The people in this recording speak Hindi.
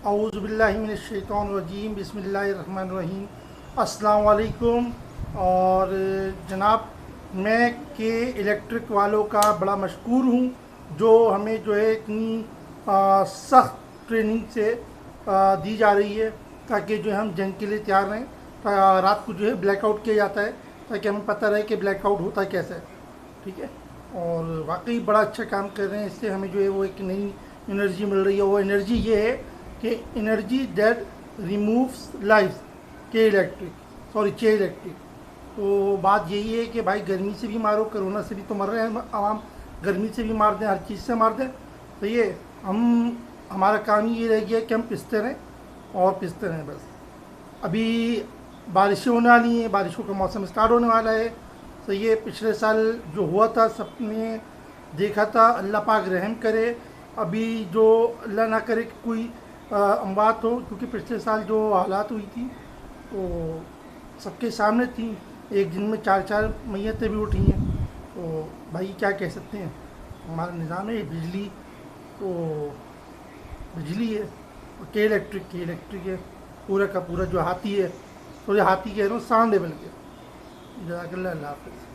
औज़ुबिल्लाहिमिनश्शैतानिर्रजीम बिस्मिल्लाहिर्रहमानिर्रहीम। अस्सलाम वालेकुम। और जनाब, मैं के इलेक्ट्रिक वालों का बड़ा मशकूर हूँ जो हमें जो है इतनी सख्त ट्रेनिंग से दी जा रही है ताकि जो है हम जंग के लिए तैयार रहें। रात को जो है ब्लैकआउट किया जाता है ताकि हमें पता रहे कि ब्लैकआउट होता कैसे है। ठीक है। और वाकई बड़ा अच्छा काम कर रहे हैं। इससे हमें जो है वो एक नई एनर्जी मिल रही है। वो एनर्जी ये है कि एनर्जी दैट रिमूव्स लाइफ के इलेक्ट्रिक सॉरी चे इलेक्ट्रिक। तो बात यही है कि भाई गर्मी से भी मारो, कोरोना से भी तो मर रहे हैं आवाम, गर्मी से भी मार दें, हर चीज़ से मार दें। तो ये हम हमारा काम ही ये रह गया कि हम पिसते रहें और पिसते रहें बस। अभी बारिशें होने वाली हैं, बारिशों का मौसम स्टार्ट होने वाला है। तो ये पिछले साल जो हुआ था सबने देखा था। अल्लाह पाक रहम करे। अभी जो अल्लाह ना करे कि कोई अमवात हो, क्योंकि पिछले साल जो हालात हुई थी तो सबके सामने थी। एक दिन में चार चार मैयतें भी उठी हैं। तो भाई क्या कह सकते हैं, हमारा निज़ाम है बिजली। तो बिजली है और के इलेक्ट्रिक है। पूरा का पूरा जो हाथी है, तो ये हाथी कह रहा हूँ, सांड है बल्कि। जज़ाकल्लाह, अल्लाह हाफ़िज़।